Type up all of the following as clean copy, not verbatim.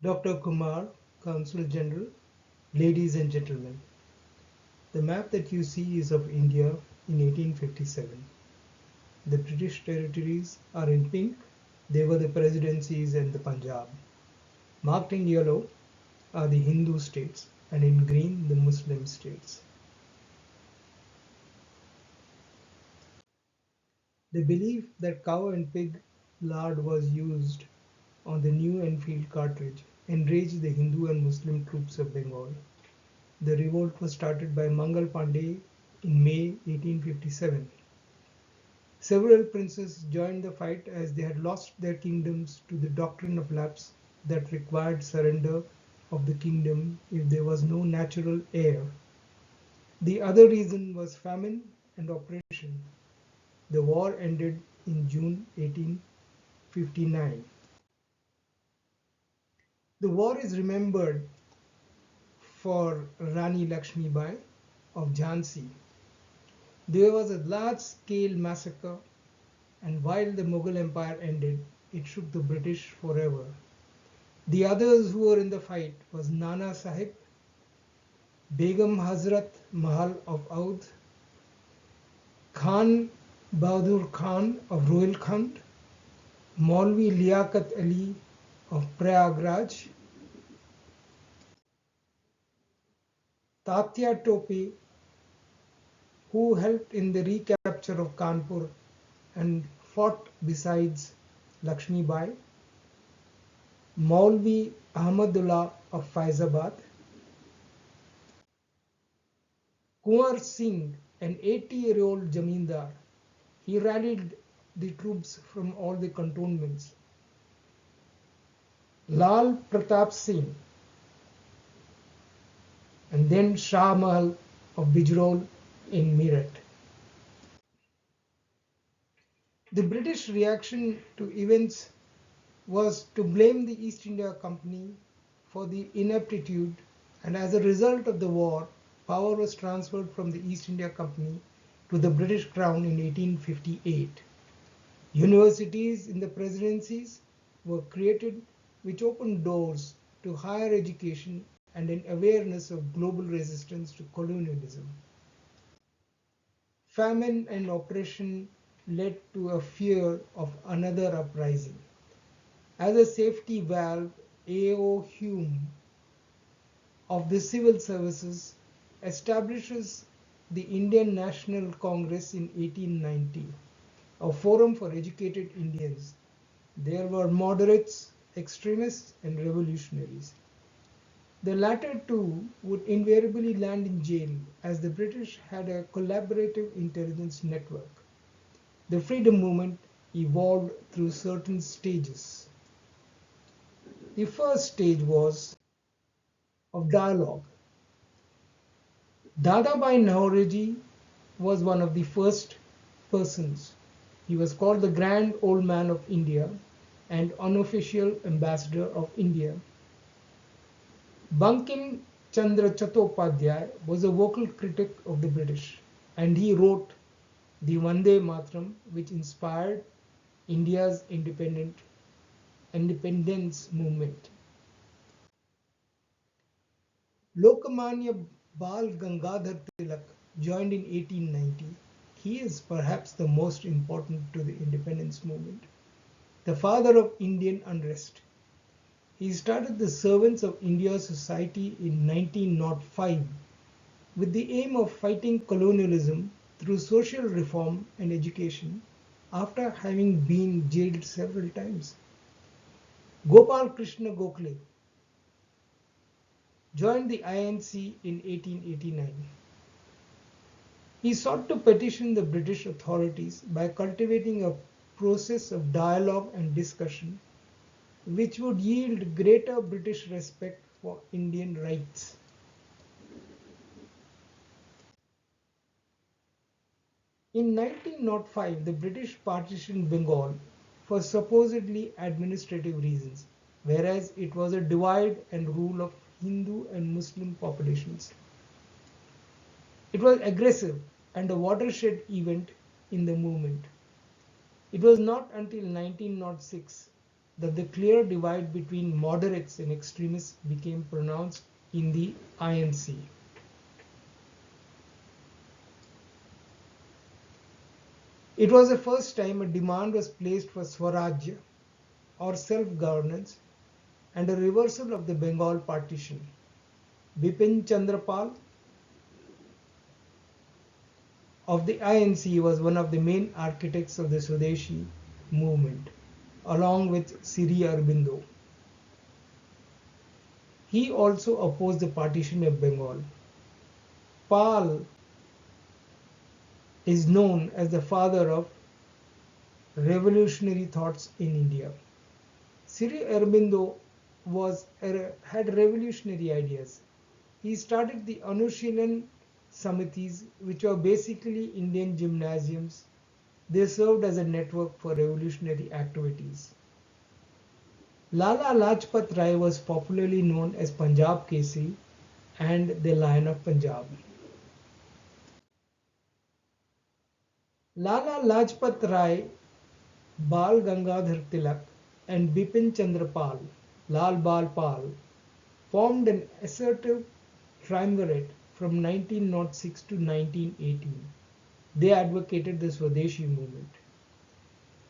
Dr. Kumar, Consul General, ladies and gentlemen, the map that you see is of India in 1857. The British territories are in pink, they were the presidencies and the Punjab. Marked in yellow are the Hindu states and in green the Muslim states. The belief that cow and pig lard was used on the new Enfield cartridge enraged the Hindu and Muslim troops of Bengal. The revolt was started by Mangal Pandey in May 1857. Several princes joined the fight as they had lost their kingdoms to the doctrine of lapse that required surrender of the kingdom if there was no natural heir. The other reason was famine and oppression. The war ended in June 1859. The war is remembered for Rani Lakshmi Bai of Jhansi. There was a large-scale massacre, and while the Mughal Empire ended, it shook the British forever. The others who were in the fight was Nana Sahib, Begum Hazrat Mahal of Oudh, Khan Bahadur Khan of Rohilkhand, Maulvi Liaquat Ali of Prayagraj, Tatya Tope, who helped in the recapture of Kanpur and fought besides Lakshmi Bai, Maulvi Ahmadullah of Faizabad, Kunwar Singh, an 80-year-old Jamindar. He rallied the troops from all the cantonments. Lal Pratap Singh, and then Shah Mahal of Bijrol in Meerut. The British reaction to events was to blame the East India Company for the ineptitude, and as a result of the war, power was transferred from the East India Company to the British Crown in 1858. Universities in the presidencies were created, which opened doors to higher education and an awareness of global resistance to colonialism. Famine and oppression led to a fear of another uprising. As a safety valve, A.O. Hume of the Civil Services establishes the Indian National Congress in 1890, a forum for educated Indians. There were moderates, extremists, and revolutionaries. The latter two would invariably land in jail as the British had a collaborative intelligence network. The freedom movement evolved through certain stages. The first stage was of dialogue. Dadabhai Naoroji was one of the first persons. He was called the Grand Old Man of India and unofficial ambassador of India. Bankim Chandra Chattopadhyay was a vocal critic of the British, and he wrote the Vande Mataram, which inspired India's independence movement. Lokmanya Bal Gangadhar Tilak joined in 1890. He is perhaps the most important to the independence movement, the father of Indian unrest. He started the Servants of India Society in 1905 with the aim of fighting colonialism through social reform and education after having been jailed several times. Gopal Krishna Gokhale joined the INC in 1889. He sought to petition the British authorities by cultivating a process of dialogue and discussion which would yield greater British respect for Indian rights. In 1905, the British partitioned Bengal for supposedly administrative reasons, whereas it was a divide and rule of Hindu and Muslim populations. It was aggressive and a watershed event in the movement. It was not until 1906 that the clear divide between moderates and extremists became pronounced in the INC. It was the first time a demand was placed for Swarajya or self-governance and a reversal of the Bengal partition. Bipin Chandrapal of the INC was one of the main architects of the Swadeshi movement, along with Sri Aurobindo. He also opposed the partition of Bengal. Pal is known as the father of revolutionary thoughts in India. Sri Aurobindo had revolutionary ideas. He started the Anushilan Samitis, which were basically Indian gymnasiums. They served as a network for revolutionary activities. Lala Lajpat Rai was popularly known as Punjab Kesari and the Lion of Punjab. Lala Lajpat Rai, Bal Gangadhar Tilak and Bipin Chandra Pal, Lal Bal Pal, formed an assertive triumvirate from 1906 to 1918. They advocated the Swadeshi movement.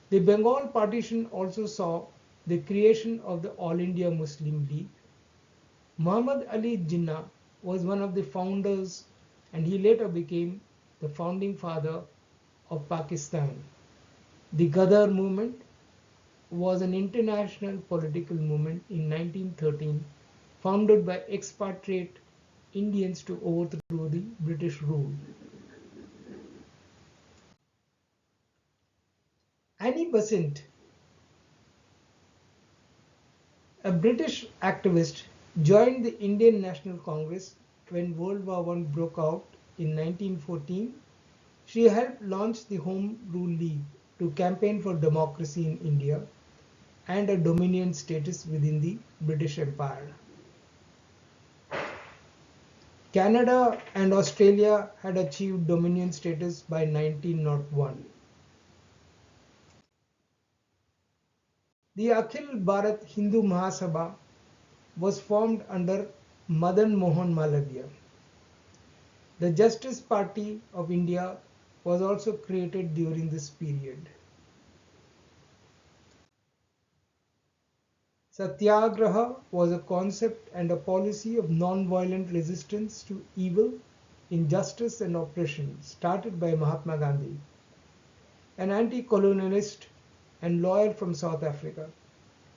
The Bengal partition also saw the creation of the All India Muslim League. Muhammad Ali Jinnah was one of the founders and he later became the founding father of Pakistan. The Ghadar movement was an international political movement in 1913 founded by expatriate Indians to overthrow the British rule. Annie Besant, a British activist, joined the Indian National Congress when World War I broke out in 1914. She helped launch the Home Rule League to campaign for democracy in India and a dominion status within the British Empire. Canada and Australia had achieved dominion status by 1901. The Akhil Bharat Hindu Mahasabha was formed under Madan Mohan Malviya. The Justice Party of India was also created during this period. Satyagraha was a concept and a policy of non-violent resistance to evil, injustice and oppression started by Mahatma Gandhi, an anti-colonialist and lawyer from South Africa.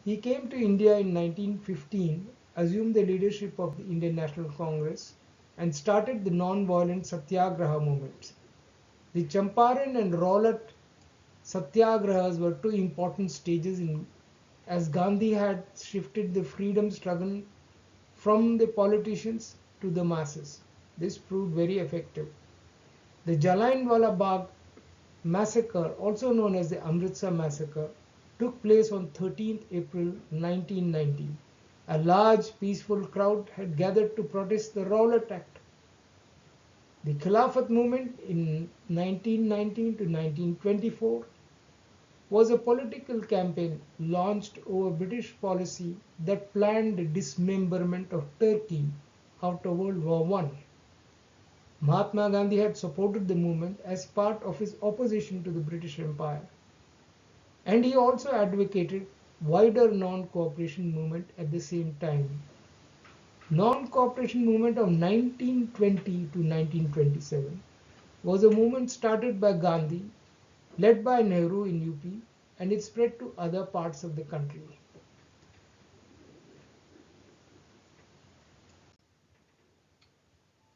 He came to India in 1915, assumed the leadership of the Indian National Congress and started the non-violent Satyagraha movement. The Champaran and Rowlatt Satyagrahas were two important stages as Gandhi had shifted the freedom struggle from the politicians to the masses. This proved very effective. The Jallianwala Bagh massacre, also known as the Amritsar massacre, took place on 13th April 1990. A large peaceful crowd had gathered to protest the Rowlatt Act. The Khilafat movement in 1919 to 1924 was a political campaign launched over British policy that planned the dismemberment of Turkey after World War I. Mahatma Gandhi had supported the movement as part of his opposition to the British Empire. And he also advocated wider non-cooperation movement at the same time. Non-cooperation movement of 1920 to 1927 was a movement started by Gandhi, led by Nehru in UP, and it spread to other parts of the country.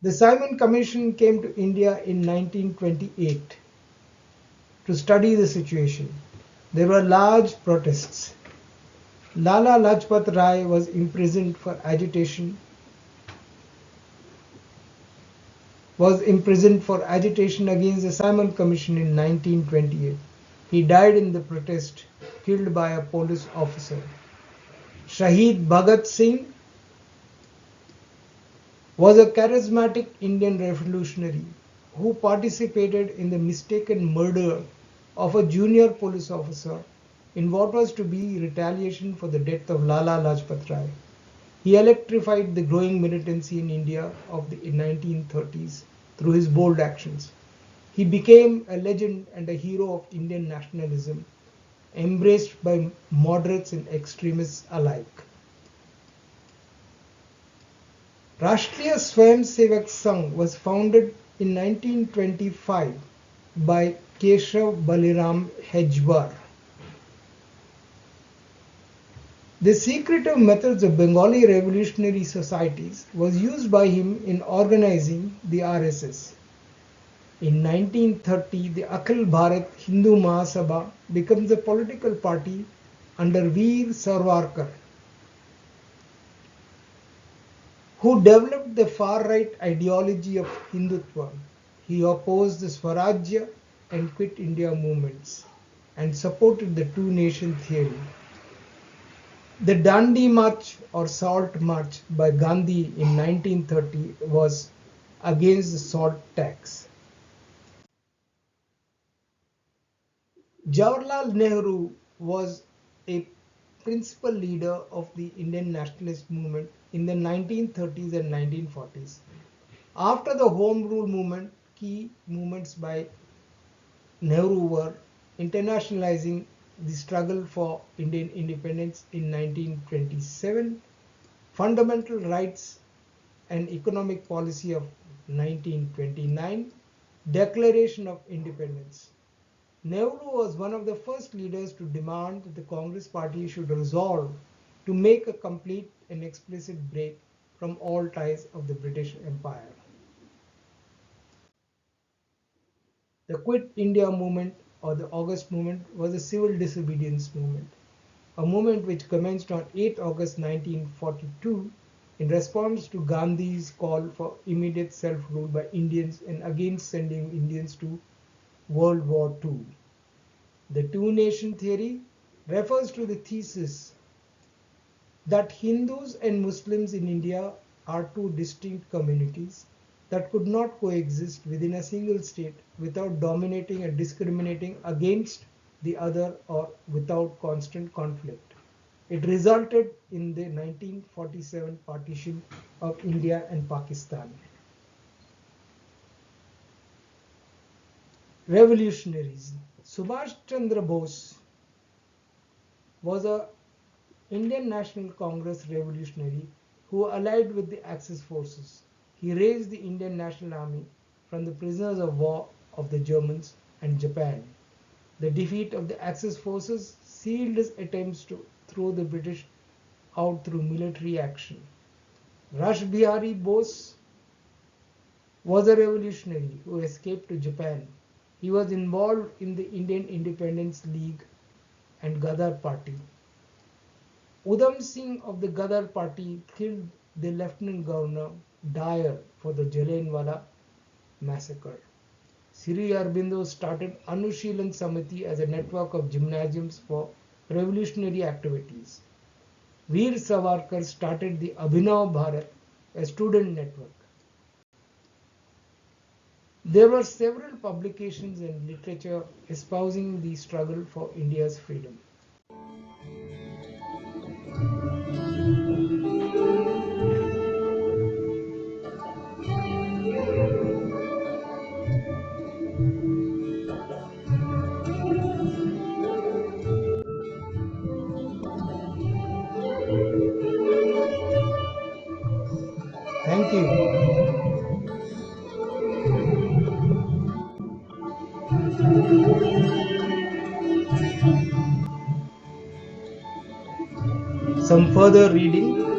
The Simon Commission came to India in 1928 to study the situation. There were large protests. Lala Lajpat Rai was imprisoned for agitation against the Simon Commission in 1928. He died in the protest, killed by a police officer. Shahid Bhagat Singh was a charismatic Indian revolutionary who participated in the mistaken murder of a junior police officer in what was to be retaliation for the death of Lala Lajpat Rai. He electrified the growing militancy in India of the 1930s through his bold actions. He became a legend and a hero of Indian nationalism, embraced by moderates and extremists alike. Rashtriya Swayamsevak Sangh was founded in 1925 by Keshav Baliram Hejwar. The secretive methods of Bengali revolutionary societies was used by him in organizing the RSS. In 1930, the Akhil Bharat Hindu Mahasabha becomes a political party under Veer Savarkar, who developed the far-right ideology of Hindutva. He opposed the Swarajya and Quit India movements and supported the two-nation theory. The Dandi March or Salt March by Gandhi in 1930 was against the salt tax. Jawaharlal Nehru was a principal leader of the Indian nationalist movement in the 1930s and 1940s. After the Home Rule movement, key movements by Nehru were internationalizing the struggle for Indian independence in 1927, fundamental rights and economic policy of 1929, Declaration of Independence. Nehru was one of the first leaders to demand that the Congress party should resolve to make a complete and explicit break from all ties of the British Empire. The Quit India movement or the August movement was a civil disobedience movement, a movement which commenced on 8 August 1942 in response to Gandhi's call for immediate self-rule by Indians and against sending Indians to World War II. The two-nation theory refers to the thesis that Hindus and Muslims in India are two distinct communities that could not coexist within a single state without dominating and discriminating against the other or without constant conflict. It resulted in the 1947 partition of India and Pakistan. Revolutionaries. Subhash Chandra Bose was a Indian National Congress revolutionary who allied with the Axis forces. He raised the Indian National Army from the prisoners of war of the Germans and Japan. The defeat of the Axis forces sealed his attempts to throw the British out through military action. Rash Bihari Bose was a revolutionary who escaped to Japan. He was involved in the Indian Independence League and Ghadar Party. Udham Singh of the Ghadar Party killed the Lieutenant Governor Dyer for the Jallianwala massacre. Sri Aurobindo started Anushilan Samiti as a network of gymnasiums for revolutionary activities. Veer Savarkar started the Abhinav Bharat, a student network. There were several publications and literature espousing the struggle for India's freedom. Thank you. Some further reading.